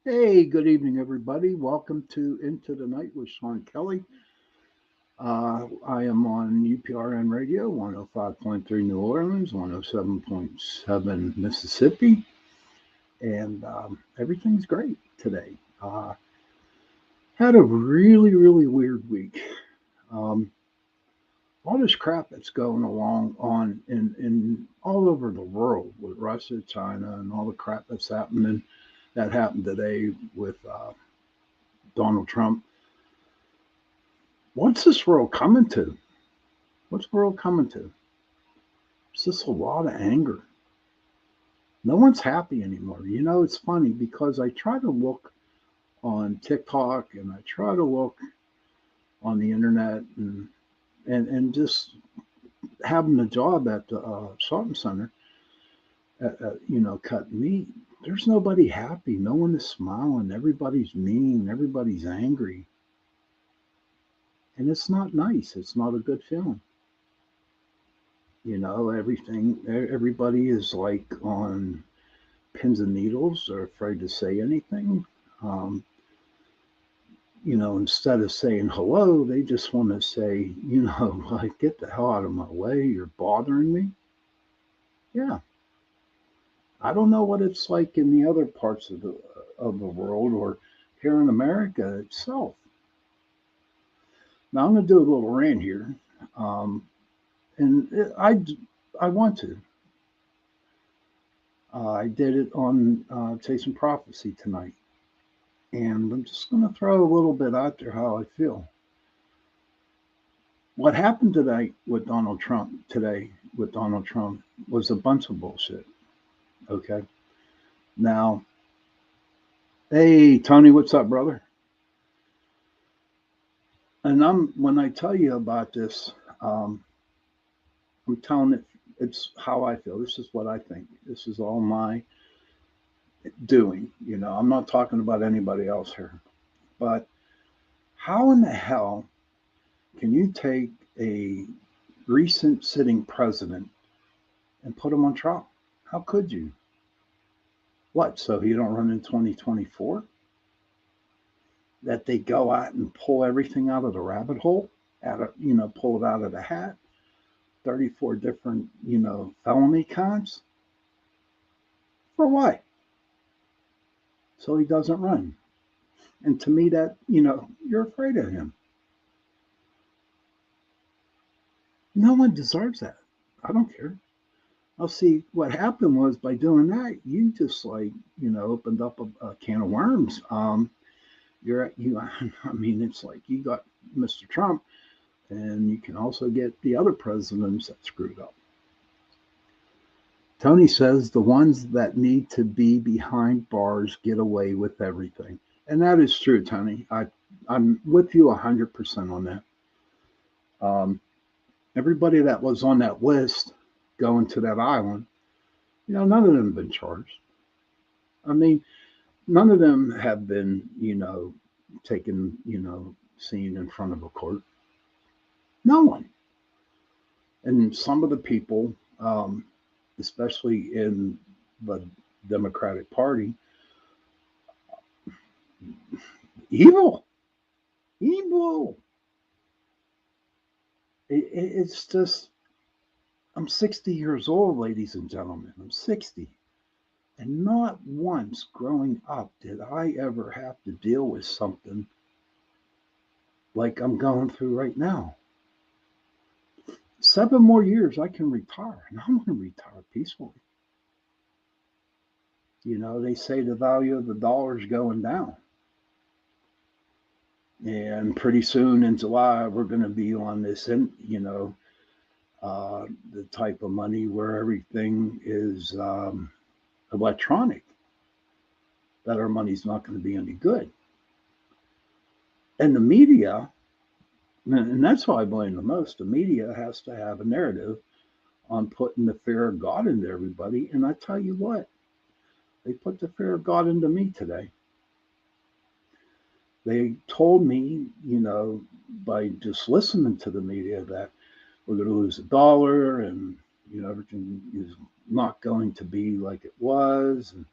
Hey, good evening, everybody. Welcome to Into the Night with Shawn Kelly. I am on UPRN Radio, 105.3 New Orleans, 107.7 Mississippi, and everything's great today. Had a really weird week. Um, all this crap that's going along on in all over the world with Russia, China, and all the crap that's happening that happened today with Donald Trump. What's this world coming to? What's the world coming to? It's just a lot of anger. No one's happy anymore. You know, it's funny because I try to look on TikTok and I try to look on the internet and just having a job at the shopping center, cutting meat. There's nobody happy. No one is smiling. Everybody's mean. Everybody's angry. And it's not nice. It's not a good feeling. You know, everybody is like on pins and needles. They're afraid to say anything. Instead of saying hello, they just want to say, like, get the hell out of my way. You're bothering me. Yeah. I don't know what it's like in the other parts of the world or here in America itself. Now I'm going to do a little rant here, I want to. I did it on Chasing Prophecy tonight, and I'm just going to throw a little bit out there how I feel. What happened today with Donald Trump was a bunch of bullshit. Okay. Now, hey Tony, what's up, brother? And when I tell you about this, I'm telling it. It's how I feel. This is what I think. This is all my doing. I'm not talking about anybody else here. But how in the hell can you take a recent sitting president and put him on trial? How could you? What? So he don't run in 2024? That they go out and pull everything out of the rabbit hole, pull it out of the hat. 34 different, felony counts. For what? So he doesn't run. And to me, that, you're afraid of him. No one deserves that. I don't care. I'll see what happened was by doing that, you just opened up a can of worms. It's like you got Mr. Trump, and you can also get the other presidents that screwed up. Tony says the ones that need to be behind bars get away with everything. And that is true, Tony. I'm with you 100% on that. Everybody that was on that list going to that island, none of them have been charged. I mean, none of them have been, taken, seen in front of a court. No one. And some of the people, especially in the Democratic Party, evil. It's just, I'm 60 years old, ladies and gentlemen. I'm 60. And not once growing up did I ever have to deal with something like I'm going through right now. 7 more years, I can retire, and I'm going to retire peacefully. They say the value of the dollar is going down. And pretty soon in July, we're going to be on this, the type of money where everything is electronic, that our money's not going to be any good. And the media, and that's why I blame the most, the media has to have a narrative on putting the fear of God into everybody. And I tell you what, they put the fear of God into me today. They told me, by just listening to the media that we're going to lose $1 and, everything is not going to be like it was and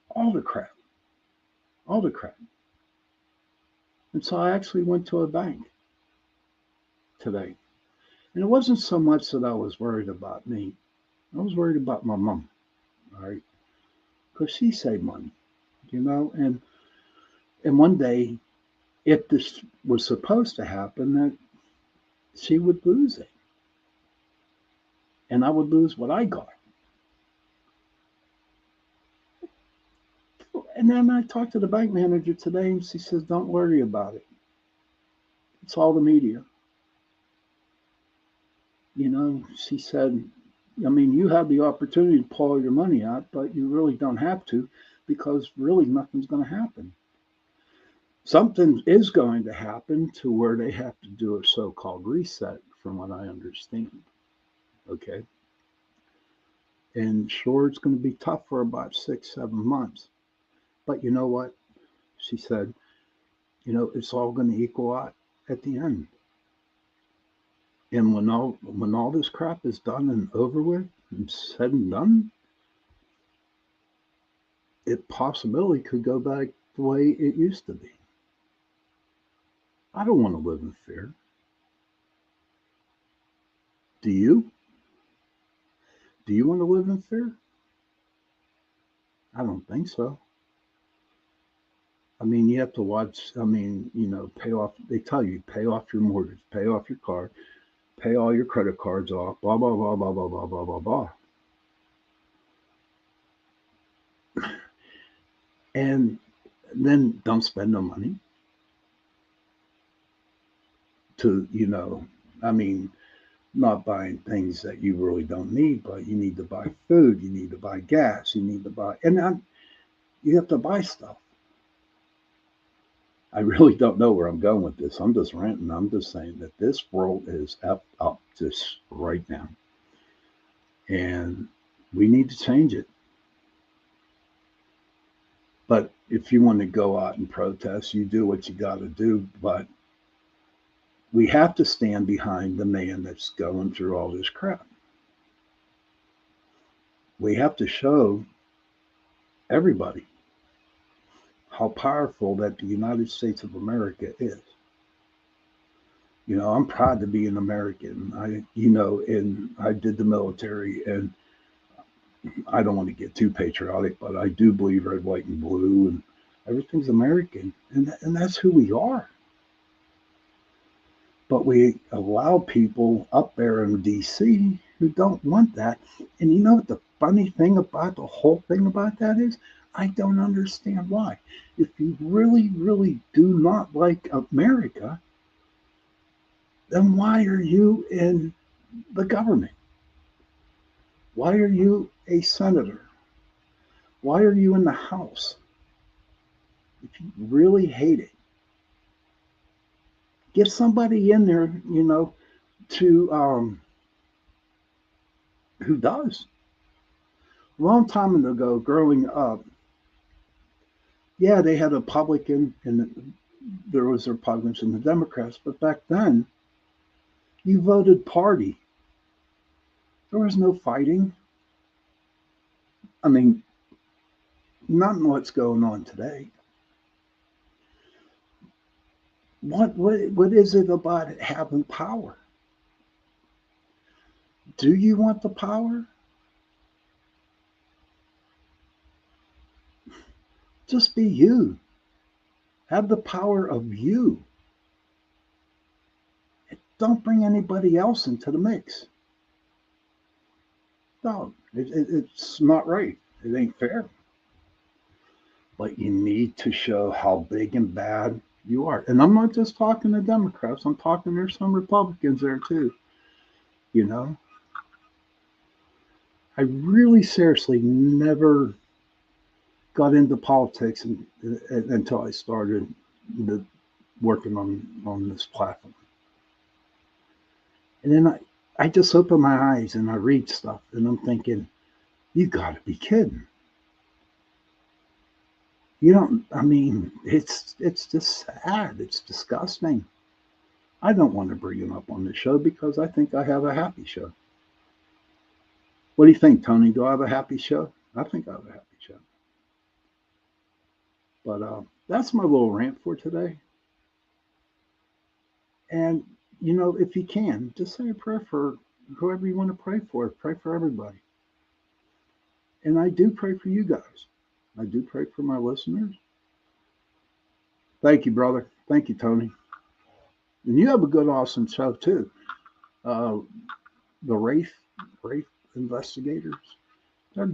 all the crap, all the crap. And so I actually went to a bank today. And it wasn't so much that I was worried about me. I was worried about my mom, all right? Because she saved money, and one day, if this was supposed to happen, that she would lose it. And I would lose what I got. And then I talked to the bank manager today and she says, don't worry about it. It's all the media. She said, I mean, you have the opportunity to pull your money out, but you really don't have to because really nothing's going to happen. Something is going to happen to where they have to do a so called reset, from what I understand. Okay. And sure, it's going to be tough for about 6, 7 months. But you know what? She said, it's all going to equal out at the end. And when all this crap is done and over with and said and done, it possibly could go back the way it used to be. I don't want to live in fear. Do you? Do you want to live in fear? I don't think so. I mean, you have to watch, pay off, they tell you, pay off your mortgage, pay off your car, pay all your credit cards off, blah, blah, blah, blah, blah, blah, blah, blah, blah. And then don't spend no money to, I mean, not buying things that you really don't need, but you need to buy food, you need to buy gas, you need to buy, you have to buy stuff. I really don't know where I'm going with this. I'm just ranting. I'm just saying that this world is up just right now. And we need to change it. But if you want to go out and protest, you do what you got to do. But we have to stand behind the man that's going through all this crap. We have to show everybody how powerful that the United States of America is. I'm proud to be an American. And I did the military, and I don't want to get too patriotic, but I do believe red, white, and blue, and everything's American, and that's who we are. But we allow people up there in D.C. who don't want that. And you know what the funny thing about the whole thing about that is? I don't understand why. If you really, really do not like America, then why are you in the government? Why are you a senator? Why are you in the House? If you really hate it, get somebody in there, to who does. A long time ago, growing up, yeah, they had a Republican and there was the Republicans and the Democrats, but back then, you voted party. There was no fighting. I mean, not what's going on today. What is it about having power? Do you want the power? Just be you. Have the power of you. Don't bring anybody else into the mix. No, it's not right. It ain't fair. But you need to show how big and bad you are. And I'm not just talking to Democrats. I'm talking there's some Republicans there too. You know, I really seriously never got into politics until I started the working on this platform. And then I just open my eyes and I read stuff and I'm thinking, you gotta be kidding. You don't, I mean, it's just sad. It's disgusting. I don't want to bring him up on the show because I think I have a happy show. What do you think, Tony? Do I have a happy show? I think I have a happy show. But that's my little rant for today. And, if you can, just say a prayer for whoever you want to pray for. Pray for everybody. And I do pray for you guys. I do pray for my listeners. Thank you, brother. Thank you, Tony. And you have a good, awesome show, too. Uh, the Wraith investigators. They're,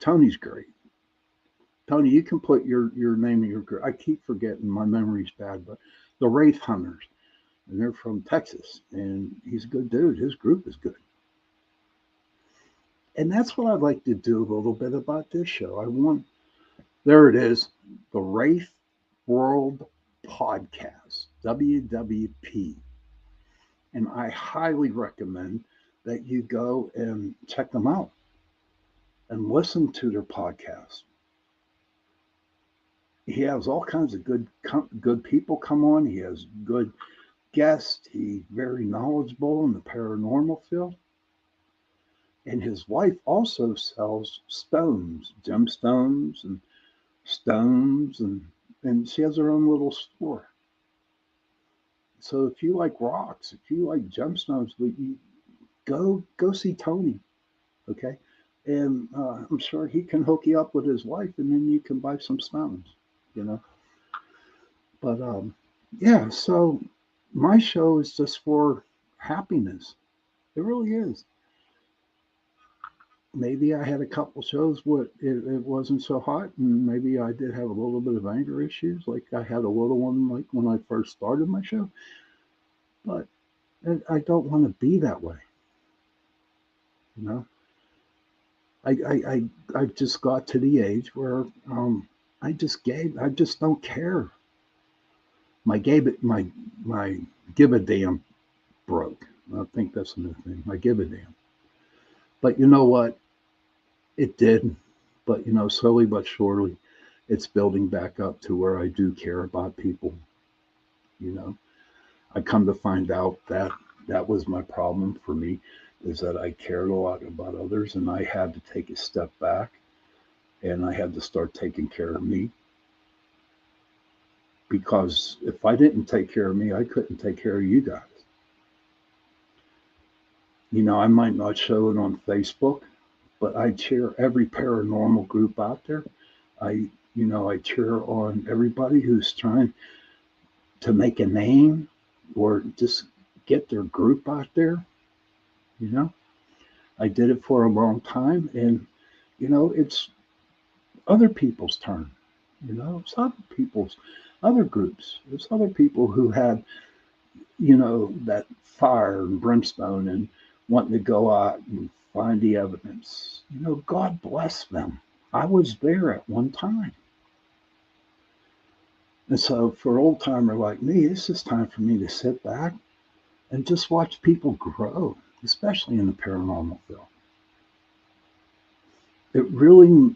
Tony's great. Tony, you can put your name in your group. I keep forgetting. My memory's bad, but the Wraith Hunters. And they're from Texas. And he's a good dude. His group is good. And that's what I'd like to do a little bit about this show. There it is, the Wraith World Podcast, WWP. And I highly recommend that you go and check them out and listen to their podcast. He has all kinds of good people come on. He has good guests. He's very knowledgeable in the paranormal field. And his wife also sells stones, gemstones and stones, and she has her own little store. So if you like rocks, if you like gemstones, you go see Tony, okay? And I'm sure he can hook you up with his wife, and then you can buy some stones, you know. But yeah, so my show is just for happiness. It really is. Maybe I had a couple shows where it wasn't so hot, and maybe I did have a little bit of anger issues, like I had a little one, like when I first started my show. But I don't want to be that way, you know. I just got to the age where I just don't care. My give a damn broke. I think that's another thing. My give a damn. But you know what? It did. But slowly but surely, it's building back up to where I do care about people. You know, I come to find out that that was my problem for me, is that I cared a lot about others, and I had to take a step back, and I had to start taking care of me. Because if I didn't take care of me, I couldn't take care of you guys. I might not show it on Facebook, but I cheer every paranormal group out there. I cheer on everybody who's trying to make a name or just get their group out there. You know, I did it for a long time, and it's other people's turn. It's other groups. It's other people who had, that fire and brimstone and wanting to go out and find the evidence. God bless them. I was there at one time. And so for an old timer like me, it's just time for me to sit back and just watch people grow, especially in the paranormal field. It really,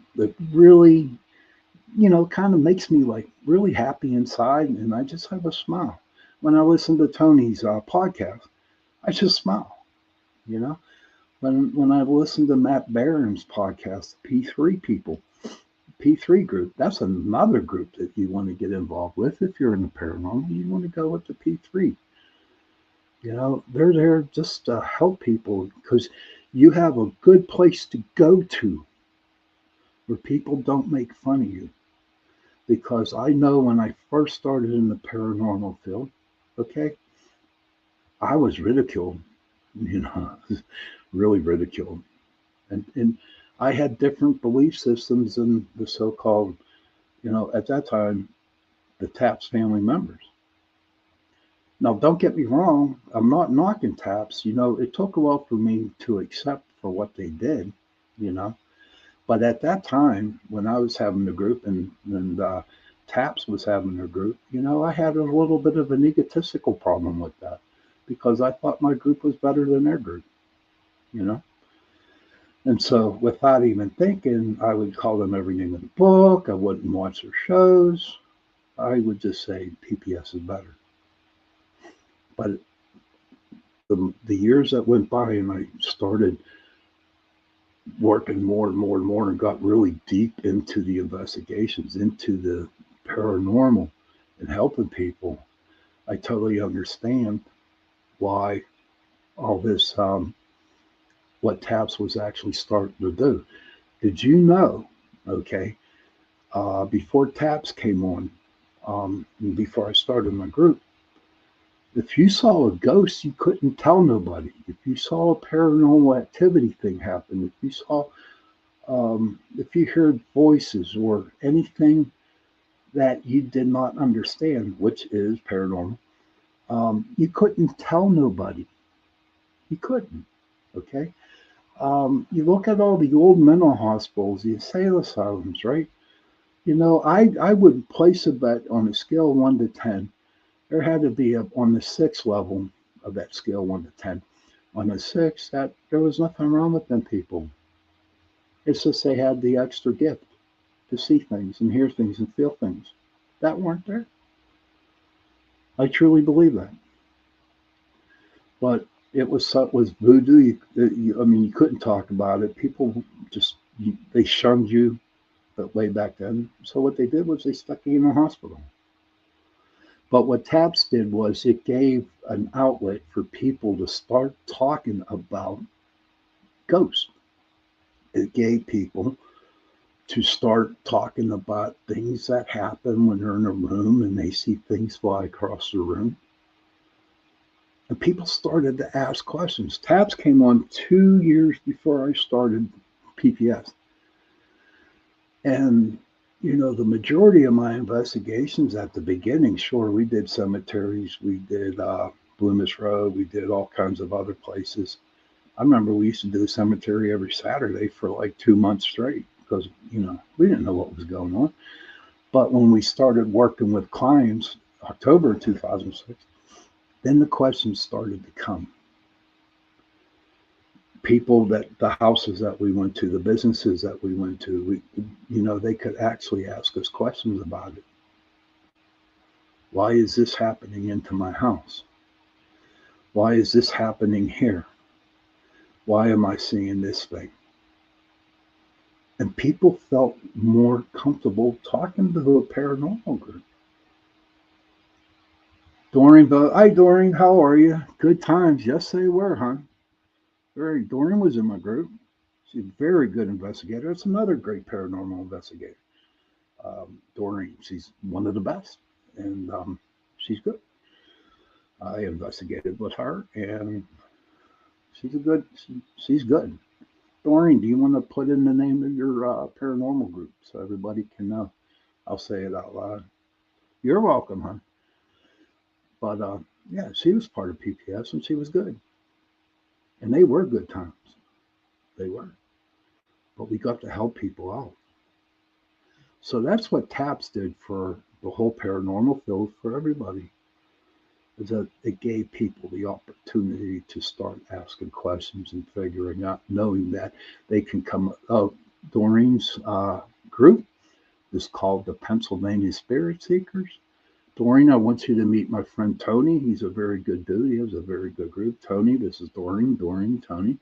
kind of makes me like really happy inside, and I just have a smile. When I listen to Tony's podcast, I just smile, you know. When I listen to Matt Barron's podcast, P3 people, P3 group, that's another group that you want to get involved with. If you're in the paranormal, you want to go with the P3. They're there just to help people, because you have a good place to go to where people don't make fun of you. Because I know when I first started in the paranormal field, okay, I was ridiculed, really ridiculed. And I had different belief systems than the so-called, at that time, the TAPS family members. Now, don't get me wrong, I'm not knocking TAPS. It took a while for me to accept for what they did, But at that time, when I was having the group and Taps was having their group, I had a little bit of an egotistical problem with that because I thought my group was better than their group, you know. And so, without even thinking, I would call them every name in the book. I wouldn't watch their shows. I would just say PPS is better. But the years that went by, and I started working more and more and more, and got really deep into the investigations, into the paranormal, and helping people, I totally understand why all this, what TAPS was actually starting to do. Did you know, okay, before TAPS came on, before I started my group, if you saw a ghost, you couldn't tell nobody. If you saw a paranormal activity thing happen, if you heard voices or anything that you did not understand, which is paranormal, you couldn't tell nobody. You couldn't. Okay. You look at all the old mental hospitals, the insane asylums, right? I would place a bet on a scale of 1 to 10. There had to be on the 6 level of that scale, 1 to 10. On the 6, that there was nothing wrong with them people. It's just they had the extra gift to see things and hear things and feel things that weren't there. I truly believe that. But it was voodoo. I mean, you couldn't talk about it. People just they shunned you, but way back then. So what they did was they stuck you in a hospital. But what TAPS did was it gave an outlet for people to start talking about ghosts. It gave people to start talking about things that happen when they're in a room and they see things fly across the room. And people started to ask questions. TAPS came on 2 years before I started PPS. And, the majority of my investigations at the beginning, sure, we did cemeteries, we did Bloomis Road, we did all kinds of other places. I remember we used to do a cemetery every Saturday for like 2 months straight because, we didn't know what was going on. But when we started working with clients, October 2006, then the questions started to come. People the houses that we went to, the businesses that we went to, they could actually ask us questions about it. Why is this happening into my house? Why is this happening here? Why am I seeing this thing? And people felt more comfortable talking to a paranormal group. Doreen, hi Doreen, how are you? Good times. Yes, they were, huh? Doreen was in my group. She's a very good investigator. It's another great paranormal investigator. Doreen, she's one of the best, and she's good. I investigated with her, and she's good. Doreen, do you want to put in the name of your paranormal group so everybody can know? I'll say it out loud. You're welcome, huh? But yeah, she was part of PPS, and she was good, and they were good times. They were, but we got to help people out. So that's what TAPS did for the whole paranormal field for everybody. Is that it gave people the opportunity to start asking questions and figuring out, knowing that they can come. Oh, Doreen's group is called the Pennsylvania Spirit Seekers. Doreen, I want you to meet my friend Tony. He's a very good dude. He has a very good group. Tony, this is Doreen. Doreen, Tony.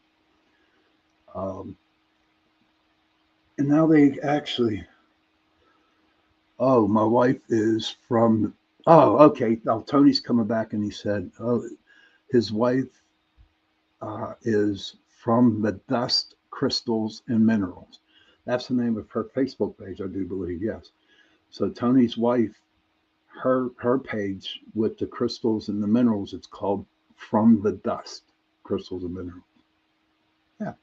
And now they actually. Oh, my wife is from. Oh, okay. Now Tony's coming back, and he said, "Oh, his wife is from the Dust, Crystals, and Minerals." That's the name of her Facebook page, I do believe. Yes. So Tony's wife, her page with the crystals and the minerals, it's called From the Dust, Crystals and Minerals. Yeah.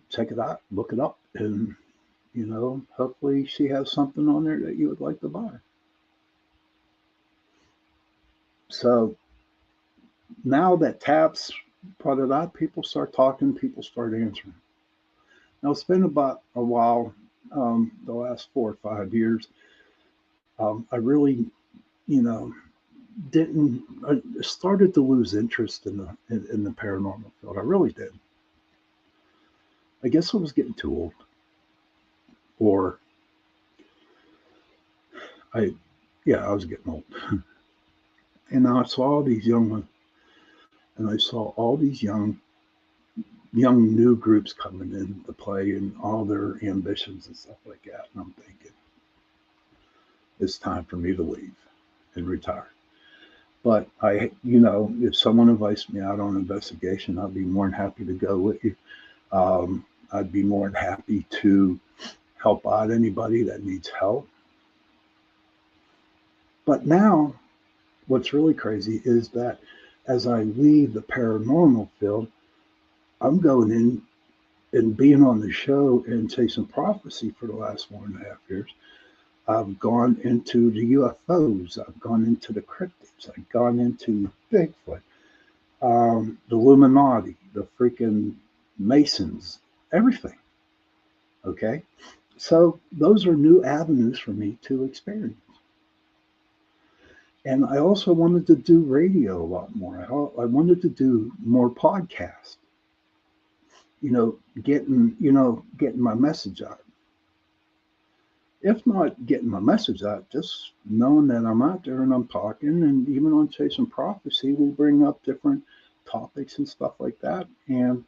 Check it out, look it up, and hopefully she has something on there that you would like to buy. So now that TAPS brought it out, people start talking, people start answering. Now it's been about a while. the last 4 or 5 years, I really, you know, didn't. I started to lose interest in the paranormal field. I really did. I guess I was getting too old, or I, yeah, I was getting old. And I saw all these young, and I saw all these young new groups coming in to play and all their ambitions and stuff like that. And I'm thinking, it's time for me to leave and retire. But if someone invites me out on an investigation, I'd be more than happy to go with you. I'd be more than happy to help out anybody that needs help. But now, what's really crazy is that as I leave the paranormal field, I'm going in and being on the show and chasing prophecy for the last 1.5 years. I've gone into the UFOs. I've gone into the cryptids. I've gone into Bigfoot, the Illuminati, the freaking Masons, everything. Okay. So those are new avenues for me to experience. And I also wanted to do radio a lot more. I wanted to do more podcasts, getting my message out. If not getting my message out, just knowing that I'm out there and I'm talking, and even on Chasing Prophecy, we bring up different topics and stuff like that, and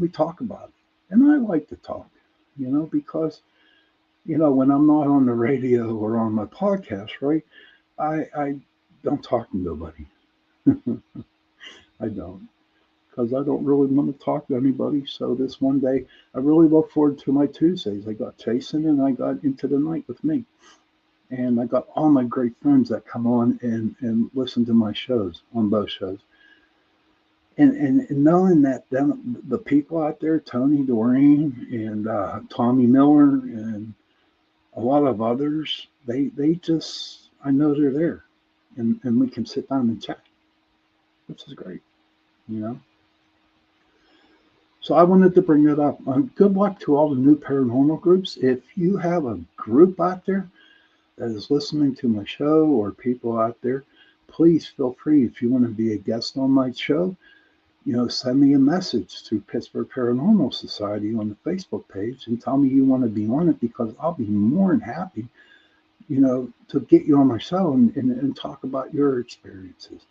we talk about it. And I like to talk, because when I'm not on the radio or on my podcast, right, I don't talk to nobody. I don't, because I don't really want to talk to anybody. So this one day, I really look forward to my Tuesdays. I got Jason and I got Into the Night with me. And I got all my great friends that come on and listen to my shows, on both shows. And knowing that the people out there, Tony Doreen and Tommy Miller and a lot of others, they just, I know they're there. And we can sit down and chat, which is great, you know. So I wanted to bring that up. Good luck to all the new paranormal groups. If you have a group out there that is listening to my show, or people out there, please feel free. If you want to be a guest on my show, send me a message to Pittsburgh Paranormal Society on the Facebook page and tell me you want to be on it, because I'll be more than happy, to get you on my show and talk about your experiences.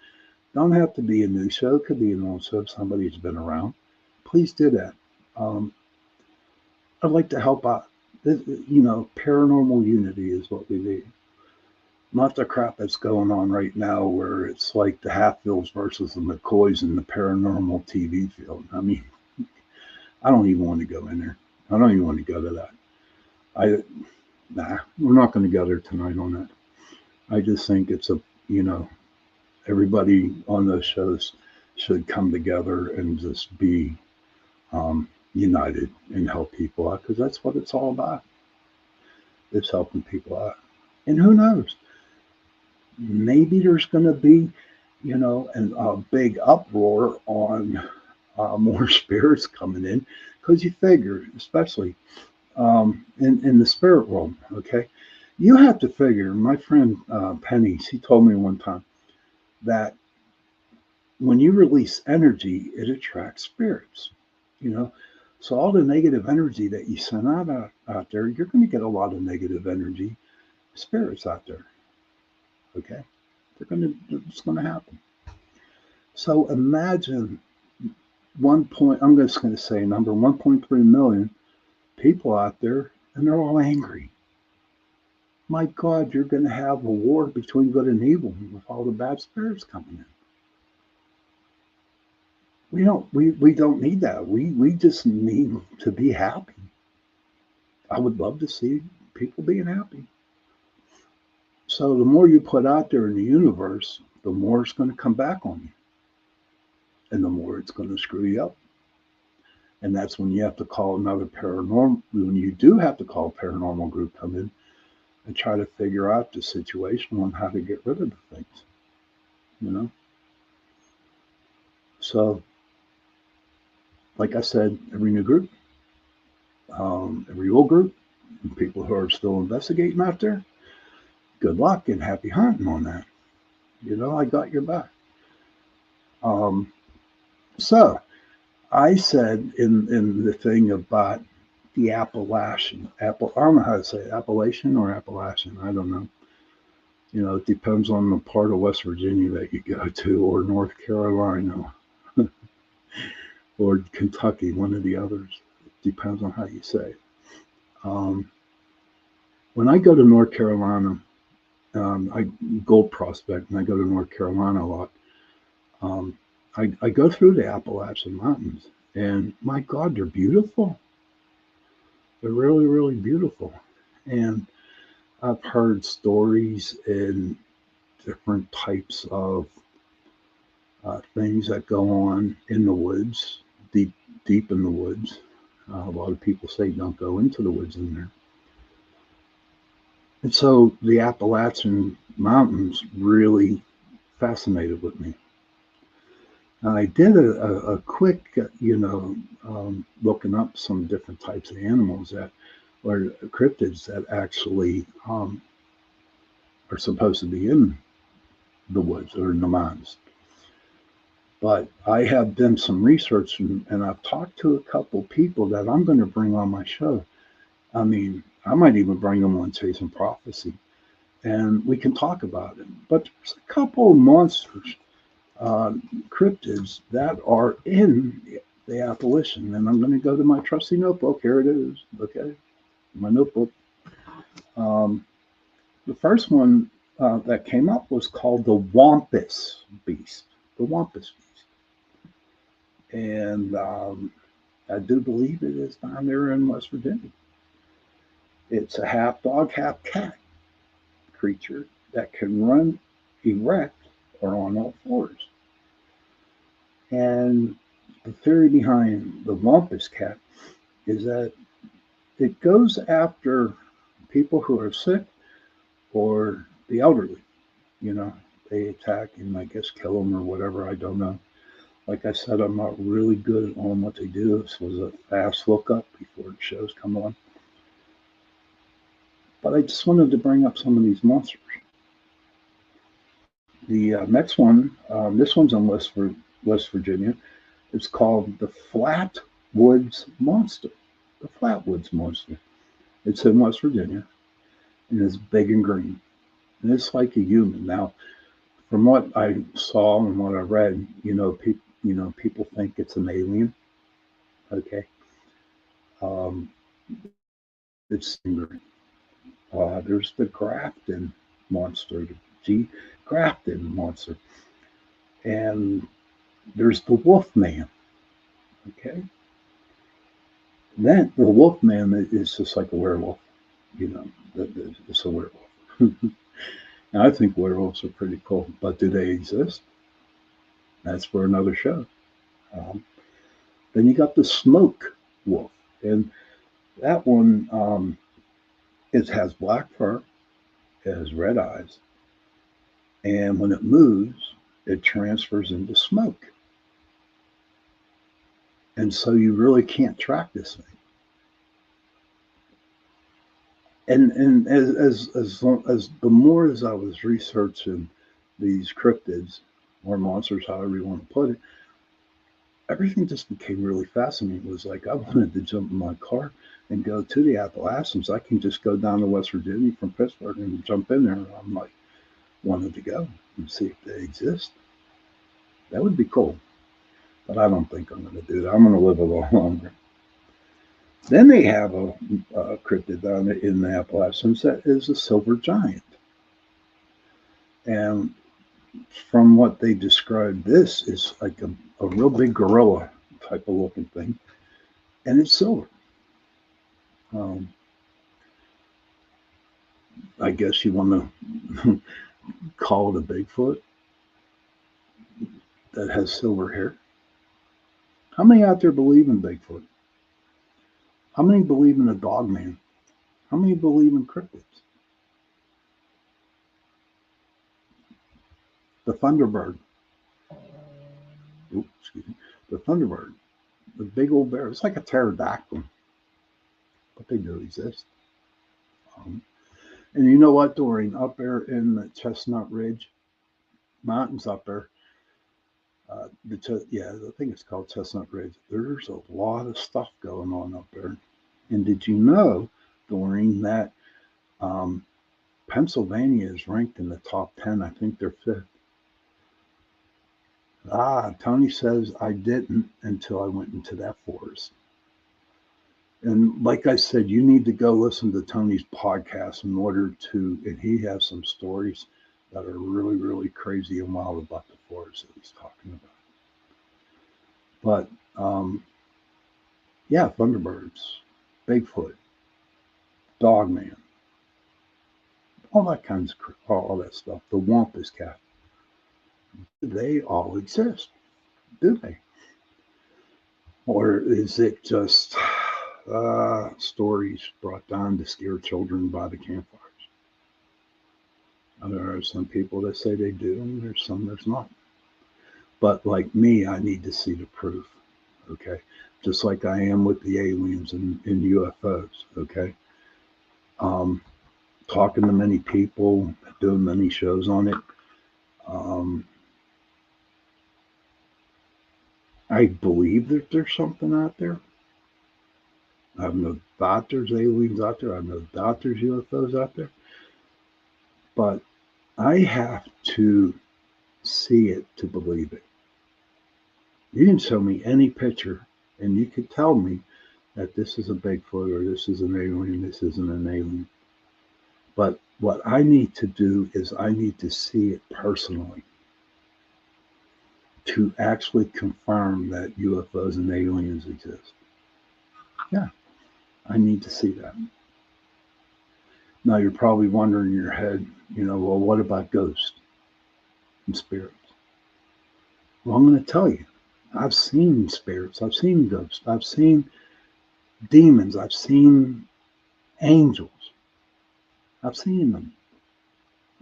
Don't have to be a new show. It could be an old show if somebody's been around. Please do that. Um, I'd like to help out. Paranormal unity is what we need. Not the crap that's going on right now where it's like the Hatfields versus the McCoys in the paranormal TV field. I mean, I don't even want to go in there. I don't even want to go to that. We're not going to go there tonight on that. I just think it's everybody on those shows should come together and just be united and help people out, because that's what it's all about. It's helping people out. And who knows? Maybe there's going to be, a big uproar on more spirits coming in, because you figure, especially in the spirit world, okay? You have to figure, my friend Penny, she told me one time that when you release energy, it attracts spirits, you know. So all the negative energy that you send out there, you're going to get a lot of negative energy spirits out there. Okay, it's going to happen. So imagine I'm just going to say number 1.3 million people out there, and they're all angry. My God, you're going to have a war between good and evil with all the bad spirits coming in. We don't need that. We just need to be happy. I would love to see people being happy. So the more you put out there in the universe, the more it's going to come back on you. And the more it's going to screw you up. And that's when you have to call another paranormal, when you do have to call a paranormal group come in and try to figure out the situation on how to get rid of the things, you know? So, like I said, every new group, every old group, And people who are still investigating out there, good luck and happy hunting on that. I got your back. Um, so I said in the thing about the Appalachian, I don't know how to say it, Appalachian or Appalachian, I don't know. It depends on the part of West Virginia that you go to, or North Carolina, or Kentucky, one of the others. It depends on how you say it. Um, when I go to North Carolina, I gold prospect, and I go to North Carolina a lot. Um, I go through the Appalachian Mountains, and my God, they're beautiful. They're really, really beautiful. And I've heard stories and different types of things that go on in the woods, deep, deep in the woods. A lot of people say don't go into the woods in there. And so the Appalachian Mountains really fascinated with me. And I did a quick, looking up some different types of animals that or cryptids that actually are supposed to be in the woods or in the mountains. But I have done some research and I've talked to a couple people that I'm going to bring on my show. I mean, I might even bring them on Chasing Prophecy and we can talk about it. But there's a couple of monsters, cryptids that are in the Appalachian. And I'm going to go to my trusty notebook. Here it is. Look at it. My notebook. The first one that came up was called the Wampus Beast. The Wampus Beast. And I do believe it is down there in West Virginia. It's a half dog, half cat creature that can run erect or on all fours. And the theory behind the Wampus cat is that it goes after people who are sick or the elderly. They attack and I guess kill them or whatever. I don't know. Like I said, I'm not really good on what they do. This was a fast lookup before the shows come on. But I just wanted to bring up some of these monsters. The next one, this one's in West Virginia. It's called the Flatwoods Monster. The Flatwoods Monster. It's in West Virginia, and it's big and green. And it's like a human. Now, from what I saw and what I read, people think it's an alien. Okay. Um, it's green. There's the Grafton monster, the G. Grafton monster, and there's the Wolfman. Okay. Then the Wolfman is just like a werewolf. It's a werewolf. And I think werewolves are pretty cool, but do they exist? That's for another show. Um, then you got the smoke wolf, and that one it has black fur, it has red eyes, and when it moves, it transfers into smoke, and so you really can't track this thing. And as the more as I was researching these cryptids or monsters, however you want to put it, everything just became really fascinating. It was like I wanted to jump in my car and go to the Appalachians. I can just go down to West Virginia from Pittsburgh and jump in there. I'm like, wanted to go and see if they exist. That would be cool. But I don't think I'm going to do that. I'm going to live a little longer. Then they have a cryptid down in the Appalachians that is a silver giant. And from what they described, this is like a real big gorilla type of looking thing. And it's silver. Um, I guess you want to call it a Bigfoot that has silver hair. How many out there believe in Bigfoot? How many believe in a dog man? How many believe in cryptids? The Thunderbird. Oops, excuse me. The Thunderbird. The big old bear. It's like a pterodactyl, but they do exist. Um, and you know what, Doreen, up there in the Chestnut Ridge Mountains up there, yeah, I think it's called Chestnut Ridge. There's a lot of stuff going on up there. And did you know, Doreen, that um, Pennsylvania is ranked in the top 10? I think they're fifth. Tony says I didn't until I went into that forest. And like I said, you need to go listen to Tony's podcast in order to, and he has some stories that are really, really crazy and wild about the forest that he's talking about. But yeah, Thunderbirds, Bigfoot, Dogman, all that kinds of all that stuff. The Wampus Cat, they all exist, do they? Or is it just stories brought down to scare children by the campfires? There are some people that say they do, and there's some there's not. But like me, I need to see the proof. Okay, just like I am with the aliens and UFOs. Okay, um, talking to many people, doing many shows on it. Um, I believe that there's something out there. I have no doubt there's aliens out there. I have no doubt there's UFOs out there. But I have to see it to believe it. You can show me any picture and you could tell me that this is a Bigfoot or this is an alien, this isn't an alien. But what I need to do is I need to see it personally to actually confirm that UFOs and aliens exist. Yeah, I need to see that. Now you're probably wondering in your head, well, what about ghosts and spirits? Well, I'm going to tell you, I've seen spirits, I've seen ghosts, I've seen demons, I've seen angels, I've seen them,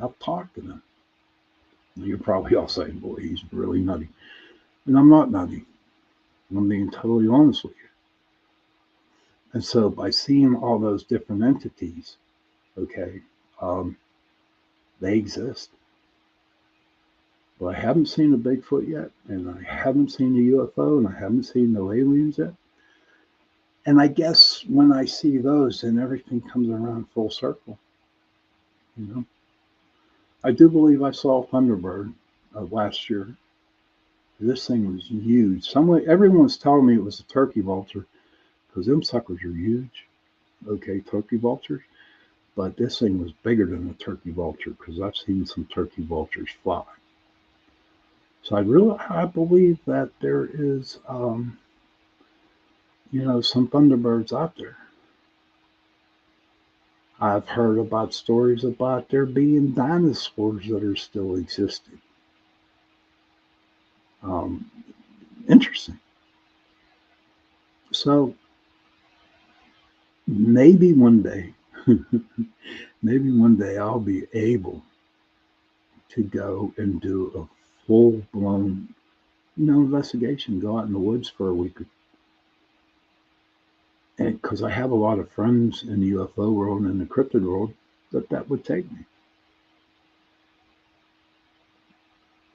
I've talked to them. You're probably all saying, boy, he's really nutty. And I'm not nutty. I'm being totally honest with you. And so by seeing all those different entities, okay, they exist. But I haven't seen a Bigfoot yet, and I haven't seen a UFO, and I haven't seen no aliens yet. And I guess when I see those, then everything comes around full circle. I do believe I saw a Thunderbird last year. This thing was huge. Everyone's telling me it was a turkey vulture because them suckers are huge. Okay, turkey vultures. But this thing was bigger than a turkey vulture because I've seen some turkey vultures fly. So I believe that there is, some Thunderbirds out there. I've heard about stories about there being dinosaurs that are still existing. Um, Interesting. So maybe one day, maybe one day I'll be able to go and do a full blown, investigation. Go out in the woods for a week, and because I have a lot of friends in the UFO world and the cryptid world, that would take me.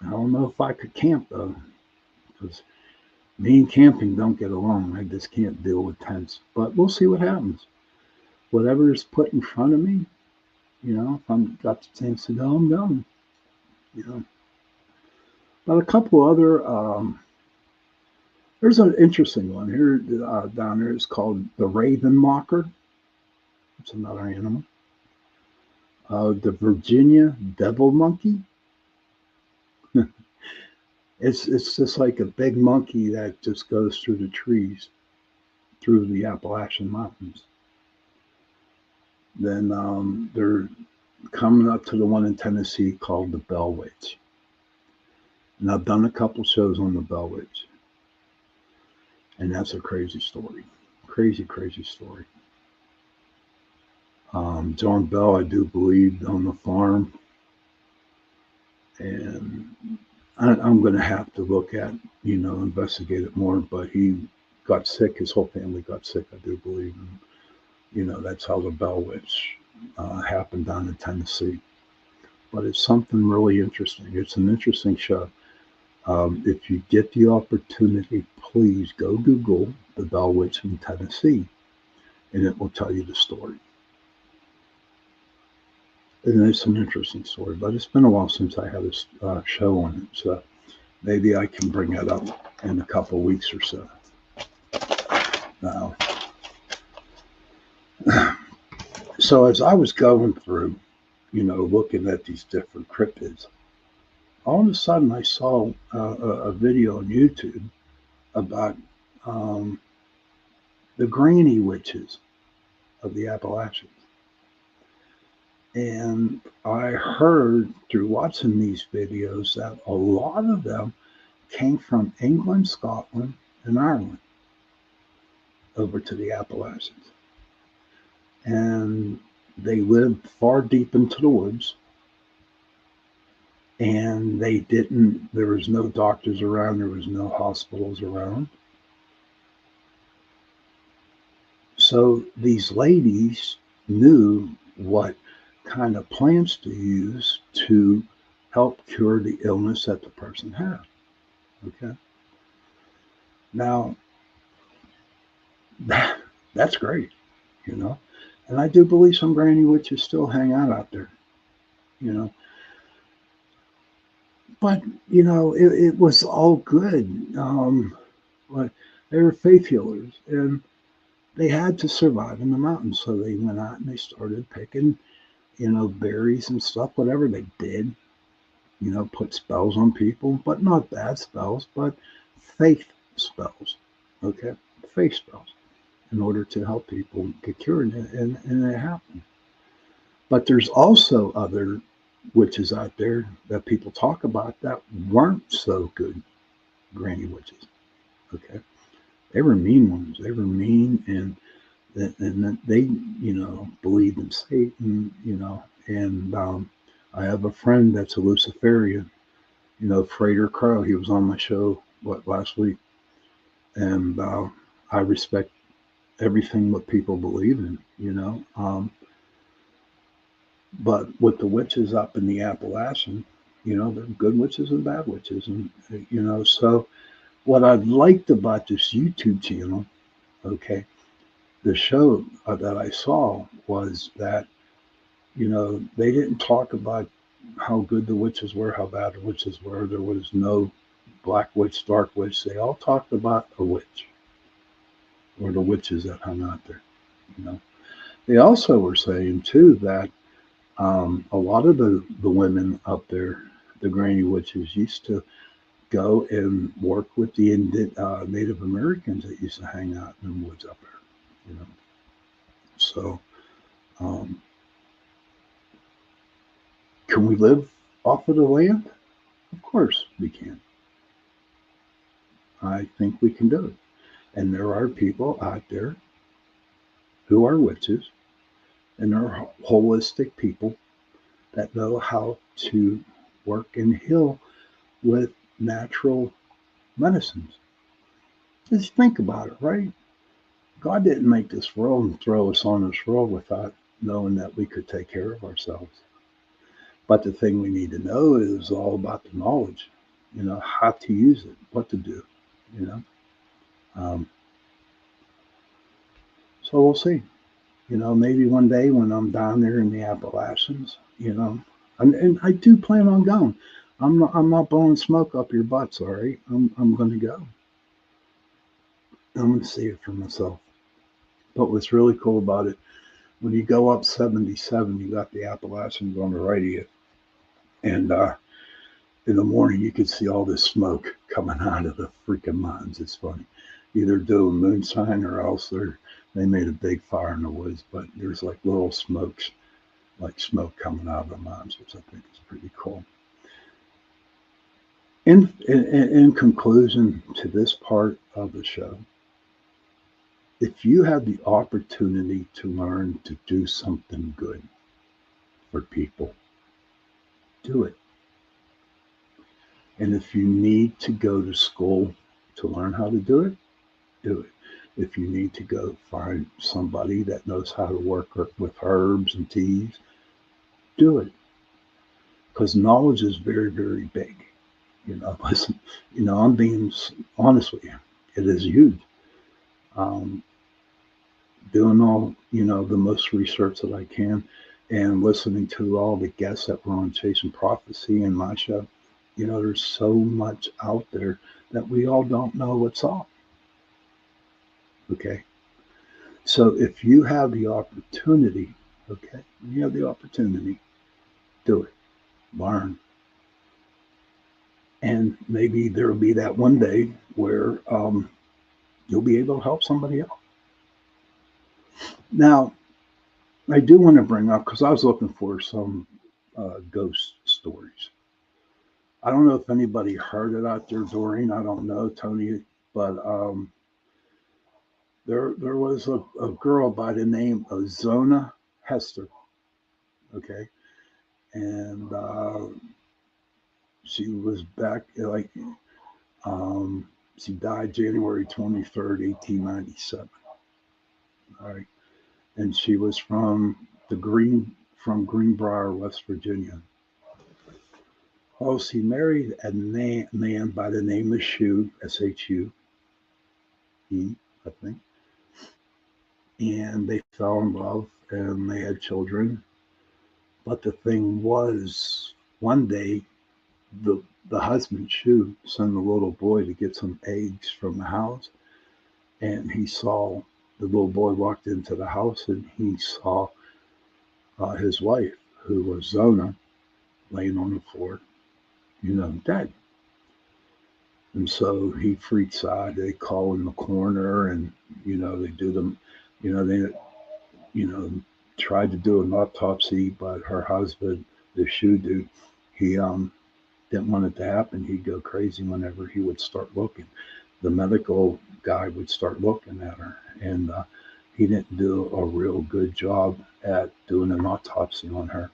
I don't know if I could camp though, because me and camping don't get along. I just can't deal with tents. But we'll see what happens. Whatever is put in front of me, if I'm got the chance to go, I'm going. You know. But a couple other, there's an interesting one here down there. It's called the raven mocker. It's another animal. The Virginia devil monkey. It's just like a big monkey that just goes through the trees, through the Appalachian Mountains. Then they're coming up to the one in Tennessee called the Bell Witch. And I've done a couple shows on the Bell Witch. And that's a crazy story. Crazy, crazy story. John Bell, I do believe, on the farm. And I'm going to have to look at, investigate it more. But he got sick. His whole family got sick, I do believe. And, that's how the Bell Witch happened down in Tennessee. But it's something really interesting. It's an interesting show. If you get the opportunity, please go Google the Bell Witch in Tennessee, and it will tell you the story. And it's an interesting story, but it's been a while since I had a show on it, so maybe I can bring it up in a couple of weeks or so. Now, so as I was going through, looking at these different cryptids, all of a sudden I saw a video on YouTube about the granny witches of the Appalachians. And I heard through watching these videos that a lot of them came from England, Scotland, and Ireland over to the Appalachians. And they lived far deep into the woods. And there was no doctors around, there was no hospitals around. So these ladies knew what kind of plants to use to help cure the illness that the person had. Okay. Now, that's great, And I do believe some granny witches still hang out there, But, it was all good. But they were faith healers, and they had to survive in the mountains. So they went out and they started picking, berries and stuff, whatever they did, put spells on people, but not bad spells, but faith spells, okay? Faith spells in order to help people get cured, and it happened. But there's also other witches out there that people talk about that weren't so good granny witches, okay? They were mean ones. They were mean, and they, believed in Satan, and I have a friend that's a Luciferian, Frater Crow. He was on my show, last week. And I respect everything what people believe in, but with the witches up in the Appalachian, they're good witches and bad witches. And, so what I liked about this YouTube channel, okay, the show that I saw was that, they didn't talk about how good the witches were, how bad the witches were. There was no black witch, dark witch. They all talked about a witch or the witches that hung out there, They also were saying, too, that a lot of the women up there, the granny witches, used to go and work with the Native Americans that used to hang out in the woods up there, So, can we live off of the land? Of course we can. I think we can do it. And there are people out there who are witches, and there are holistic people that know how to work and heal with natural medicines. Just think about it, right? God didn't make this world and throw us on this world without knowing that we could take care of ourselves. But the thing we need to know is all about the knowledge, how to use it, what to do, So we'll see. Maybe one day when I'm down there in the Appalachians, and I do plan on going. I'm not blowing smoke up your butts, all right? I'm going to go. I'm going to see it for myself. But what's really cool about it, when you go up 77, you got the Appalachians on the right of you, and in the morning you can see all this smoke coming out of the freaking mountains. It's funny. Either doing moonshine or else they made a big fire in the woods, but there's like little smokes, like smoke coming out of the mountains, which I think is pretty cool. In conclusion to this part of the show, if you have the opportunity to learn to do something good for people, do it. And if you need to go to school to learn how to do it, do it. If you need to go find somebody that knows how to work with herbs and teas, do it. Because knowledge is very, very big. You know, listen, I'm being honest with you. It is huge. Um, Doing all, the most research that I can and listening to all the guests that were on Chasing Prophecy and my show, there's so much out there that we all don't know what's up. Okay. So if you have the opportunity, okay, you have the opportunity, do it, learn. And maybe there'll be that one day where you'll be able to help somebody else. Now, I do want to bring up, because I was looking for some ghost stories. I don't know if anybody heard it out there, Doreen. I don't know, Tony, but there was a girl by the name of Zona Hester, okay, and she was back like um, she died January 23rd, 1897. All right, and she was from Greenbrier, West Virginia. Well, she married a man by the name of Shue, Shue, I think, and they fell in love and they had children. But the thing was, one day the husband Shue sent a little boy to get some eggs from the house, and he saw the little boy walked into the house and he saw his wife, who was Zona, laying on the floor, dead. And so he freaks out. They call in the coroner, and they do them. They you know tried to do an autopsy, but her husband, the shoe dude, he didn't want it to happen. He'd go crazy whenever he would start looking. The medical guy would start looking at her, and he didn't do a real good job at doing an autopsy on her.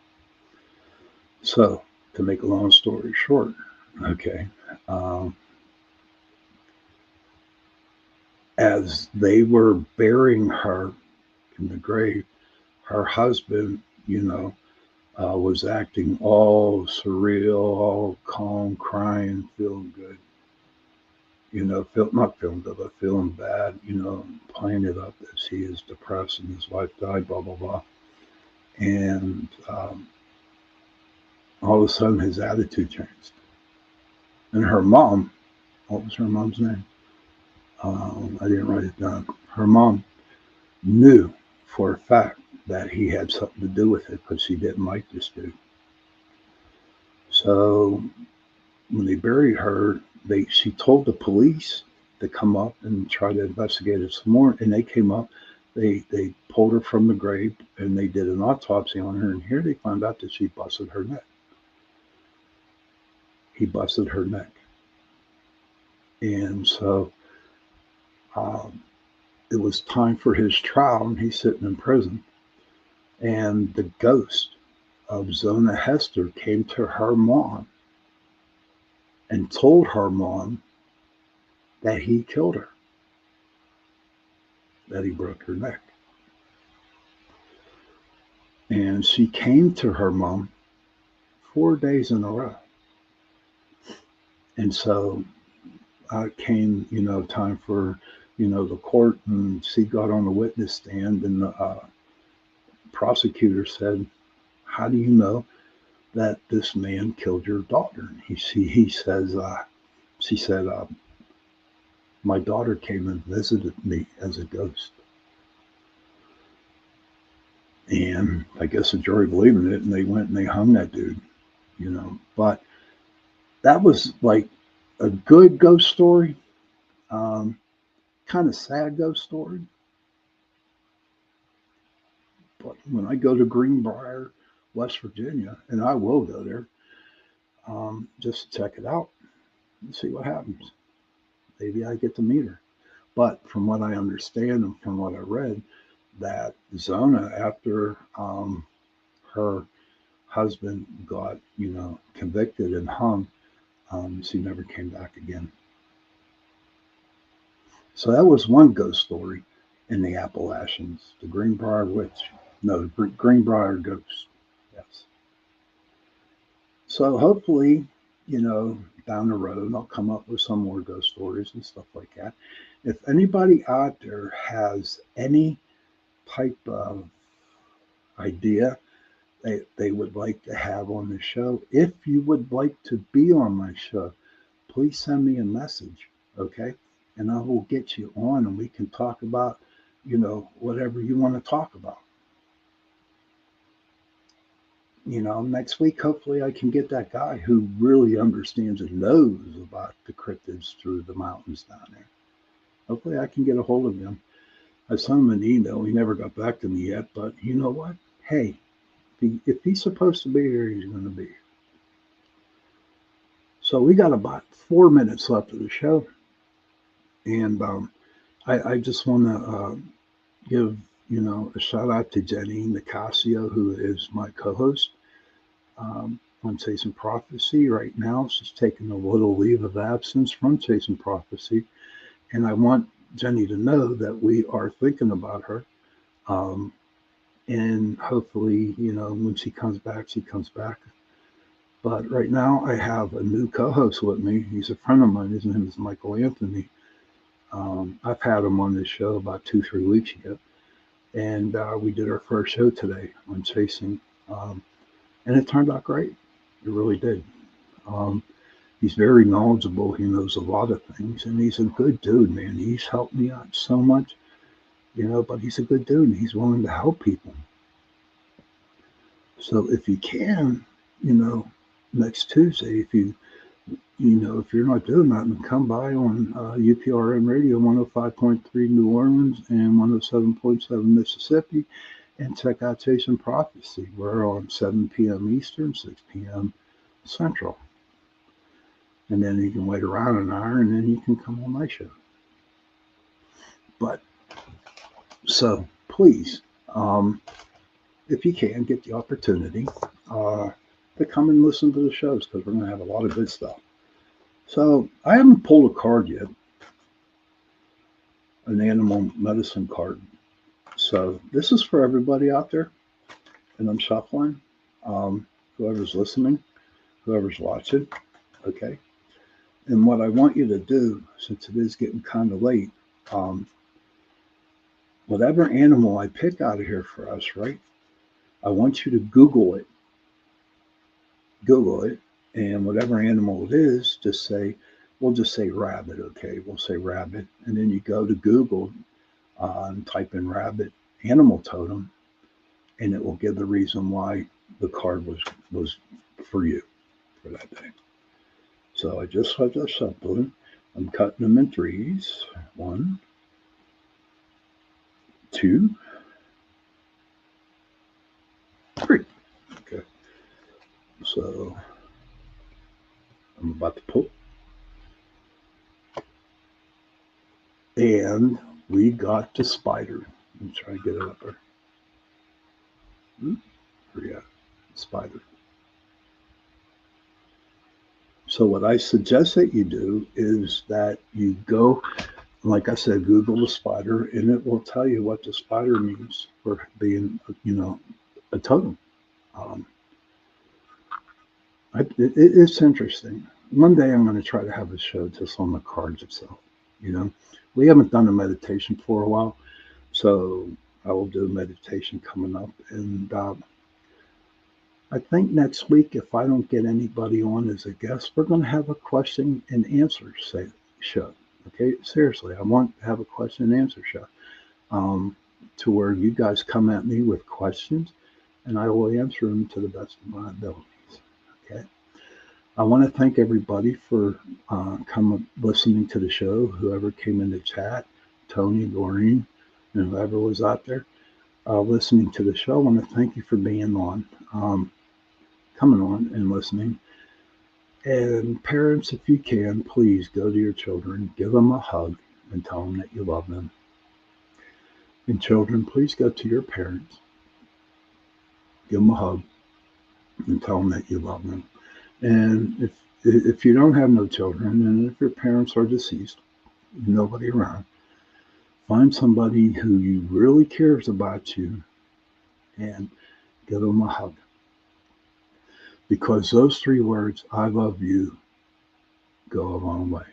So, to make a long story short, okay, um, as they were burying her in the grave, her husband, was acting all surreal, all calm, crying, feeling good. Not feeling good, but feeling bad. Playing it up as he is depressed and his wife died, blah blah blah. And all of a sudden, his attitude changed. And her mom, what was her mom's name? I didn't write it down. Her mom knew for a fact that he had something to do with it because she didn't like this dude. So when they buried her, she told the police to come up and try to investigate it some more, and they came up. They pulled her from the grave and they did an autopsy on her, and here they found out that she busted her neck. He busted her neck, and so um, it was time for his trial, and he's sitting in prison. And the ghost of Zona Hester came to her mom and told her mom that he killed her, that he broke her neck. And she came to her mom 4 days in a row. And so came, time for, the court, and she got on the witness stand, and the prosecutor said, "How do you know that this man killed your daughter?" And he says, she said, "My daughter came and visited me as a ghost." And I guess the jury believed in it, and they went and they hung that dude. But that was like a good ghost story, um, kind of sad ghost story. But when I go to Greenbrier, West Virginia, and I will go there, just check it out and see what happens. Maybe I get to meet her. But from what I understand and from what I read, that Zona, after her husband got, convicted and hung, she never came back again. So that was one ghost story in the Appalachians, the Greenbrier Witch. No, the Greenbrier Ghost. Yes. So hopefully, down the road, I'll come up with some more ghost stories and stuff like that. If anybody out there has any type of idea they would like to have on the show, if you would like to be on my show, please send me a message, okay? And I will get you on and we can talk about, whatever you want to talk about. Next week, hopefully, I can get that guy who really understands and knows about the cryptids through the mountains down there. Hopefully, I can get a hold of him. I sent him an email. He never got back to me yet, but you know what? Hey, if he's supposed to be here, he's going to be here. So we got about 4 minutes left of the show. And I just want to give, a shout out to Jenny Nicasio, who is my co-host on Chasing Prophecy. Right now, she's taking a little leave of absence from Chasing Prophecy. And I want Jenny to know that we are thinking about her. And hopefully, when she comes back, she comes back. But right now, I have a new co-host with me. He's a friend of mine. His name is Michael Anthony. I've had him on this show about 2-3 weeks ago. And we did our first show today on Chasing. And it turned out great. It really did. He's very knowledgeable. He knows a lot of things. And he's a good dude, man. He's helped me out so much, but he's a good dude. And he's willing to help people. So if you can, next Tuesday, if you're not doing nothing, come by on UPRN Radio 105.3 New Orleans and 107.7 Mississippi and check out Chasing Prophecy. We're on 7 p.m. Eastern, 6 p.m. Central. And then you can wait around an hour and then you can come on my show. But, so please, if you can, get the opportunity to come and listen to the shows because we're going to have a lot of good stuff. So I haven't pulled a card yet, an animal medicine card. So this is for everybody out there, and I'm shuffling. Whoever's listening, whoever's watching, okay? And what I want you to do, since it is getting kind of late, whatever animal I pick out of here for us, right? I want you to Google it. Google it, and whatever animal it is, we'll just say rabbit, okay? We'll say rabbit, and then you go to Google and type in rabbit animal totem, and it will give the reason why the card was for you for that day. So I just have this shuffling. I'm cutting them in threes. 1, 2, 3. Okay. So I'm about to pull. And we got the spider. Let me try to get it up there. Yeah, spider. So what I suggest that you do is that you go, like I said, Google the spider, and it will tell you what the spider means for being, a totem. It's interesting. One day I'm going to try to have a show just on the cards itself. We haven't done a meditation for a while, so I will do a meditation coming up. And I think next week, if I don't get anybody on as a guest, we're going to have a question and answer show. Okay, seriously, I want to have a question and answer show to where you guys come at me with questions, and I will answer them to the best of my abilities. Okay. I want to thank everybody for listening to the show, whoever came in the chat, Tony, Doreen, and whoever was out there listening to the show. I want to thank you for being on, coming on and listening. And parents, if you can, please go to your children, give them a hug, and tell them that you love them. And children, please go to your parents, give them a hug, and tell them that you love them. And if you don't have no children, and if your parents are deceased, nobody around, Find somebody who you really cares about you and give them a hug. Because those three words, I love you, go a long way.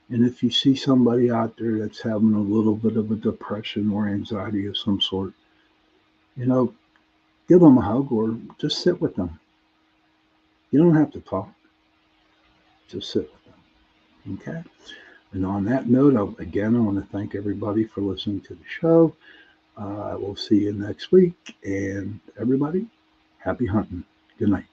And if you see somebody out there that's having a little bit of a depression or anxiety of some sort, you know, give them a hug or just sit with them. You don't have to talk, just sit with them. Okay? And on that note, again, I want to thank everybody for listening to the show. We'll see you next week. And everybody, happy hunting. Good night.